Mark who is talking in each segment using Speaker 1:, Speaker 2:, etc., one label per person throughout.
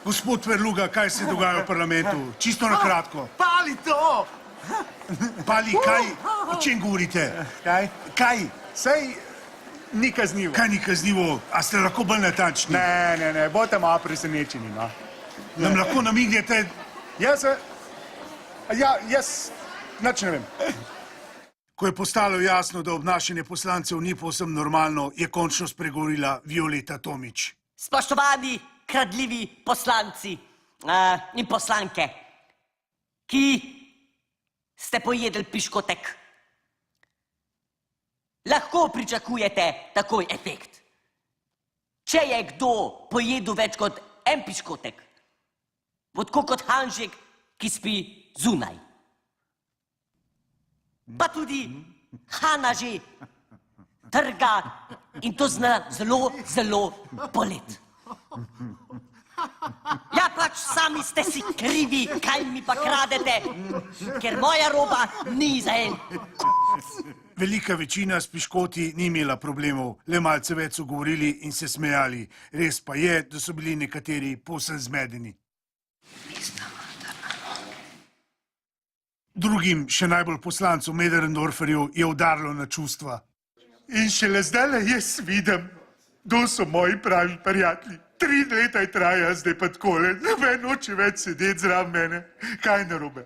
Speaker 1: Gospod Verluga, kaj se dogaja v parlamentu? Čisto na kratko.
Speaker 2: Pali to!
Speaker 1: Pali, kaj? O čem govorite?
Speaker 2: Kaj?
Speaker 1: Kaj?
Speaker 2: Sej ni kaznivo.
Speaker 1: Kaj ni kaznivo? A ste lahko bolj natančni?
Speaker 2: Ne, bote malo presenečeni, no.
Speaker 1: Nam lahko namignete?
Speaker 2: Jaz nič ne vem.
Speaker 1: Ko je postalo jasno, da obnašanje poslancev ni povsem normalno, je končno spregovorila Violeta Tomić.
Speaker 3: Spoštovani, kradljivi poslanci in poslanke, ki ste pojedli piškotek, lahko pričakujete takoj efekt. Če je kdo pojedel več kot en piškotek, bo tako kot Hanžek, ki spi zunaj. Pa tudi Hana že trga in to zna zelo, zelo boleti. Ja, pač sami ste si krivi, kaj mi pa kradete, ker moja roba ni za en.
Speaker 1: Velika večina s piškoti ni imela problemov, le malce več so govorili in se smejali. Res pa je, da so bili nekateri povsem zmedeni. Drugim, še najbolj poslancem Möderndorferju, je udarilo na čustva.
Speaker 2: In šele zdajle jaz vidim, kdo so moji pravi prijatelji. 3 leta je traja, zdaj pa takole. Noben noče več sedeti zraven mene. Kaj je narobe?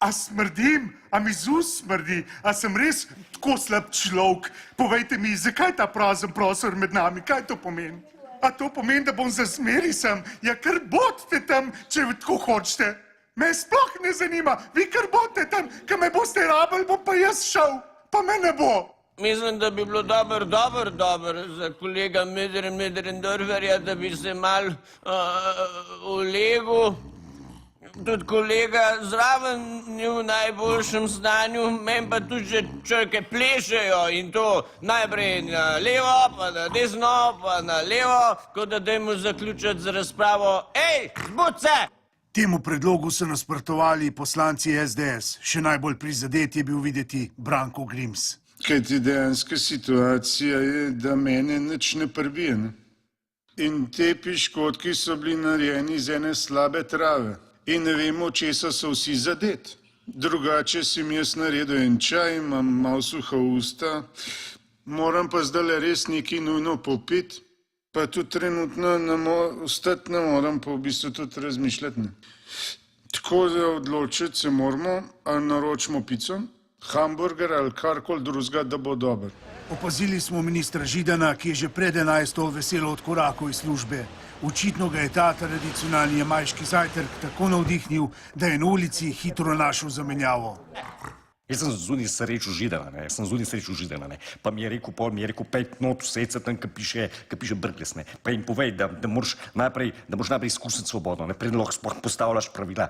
Speaker 2: A smrdim? A mi z ust smrdi? A sem res tako slab človek? Povejte mi, zakaj ta prazen prostor med nami? Kaj to pomeni? A to pomeni, da bom za zmeri sem? Ja, kar bodite tam, če tako hočete. Me sploh ne zanima. Vi kar bodite tam, ko me boste rabili, bom pa jaz šel. Pa me ne bo.
Speaker 4: Mislim, da bi bilo dobro za kolega Möderndorferja, da bi se mal ulegel. Tudi kolega zraven ni v najboljšem stanju, meni pa tudi že črke plešejo in to najprej na levo, pa na desno, pa na levo, kot da dajmo zaključiti z razpravo. Ej, zbud se!
Speaker 1: Temu predlogu so nasprotovali poslanci SDS. Še najbolj prizadet je bil videti Branko Grims.
Speaker 5: Kajti dejanska situacija je, da mene nič ne prbije. In te piškotki so bili narejeni iz ene slabe trave. In ne vemo, česa so vsi zadeti. Drugače si mi jaz naredil en čaj, imam malo suha usta, moram pa zdajle res nekaj nujno popiti, pa tudi trenutno ostati ne moram, pa v bistvu tudi razmišljati. Tako da odločiti se moramo, ali naročimo pico, hamburger ali karkoli drugega, da bo dober.
Speaker 1: Opazili smo ministra Židana, ki je že pred 11. veselo odkorakal iz službe. Očitno ga je ta tradicionalni jamajški zajtrk tako navdihnil, da je na ulici hitro našel zamenjavo.
Speaker 6: Jaz sem zunaj srečal Židana, pa mi je rekel, pejt not vsejce tam, ki piše Brkles, ne. Pa jim povej, da moraš najprej izkusiti svobodo, ne, preden lahko sploh postavljaš pravila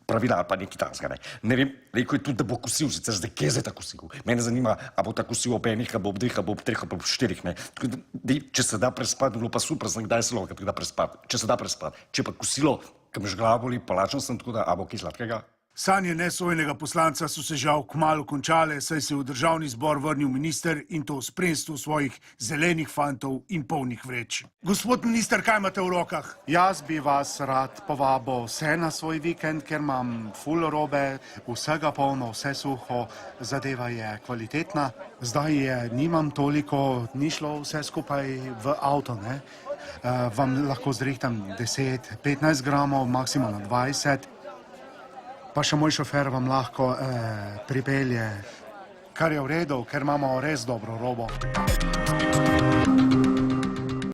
Speaker 6: ali pa nekaj takega, ne. Ne vem, rekel je tudi, da bo kosil, sicer zdaj kje zdaj ta kosil. Mene zanima, a bo ta kosil ob enih, a bo ob 2, a bo ob 3, a bo ob 4, ne. Tako da, če se da prespati, bilo pa super, znam kdaj se lahko da prespati, če se da prespati. Če pa kosilo, ki me glava boli, pa lačen sem, tako da, a bo kaj sladkega?
Speaker 1: Sanje nesojenega poslanca so se žal kmalu končale, saj se je v državni zbor vrnil minister in to v spremstvu svojih zelenih fantov in polnih vreč. Gospod minister, kaj imate v rokah?
Speaker 2: Jaz bi vas rad povabil vse na svoj vikend, ker imam ful robe, vsega polno, vse suho, zadeva je kvalitetna. Zdaj nimam toliko, ni šlo vse skupaj v avto, ne? Vam lahko zrihtam 10-15 gramov, maksimalno 20. Pa še moj šofer vam lahko pripelje, kar je v redu, ker imamo res dobro robo.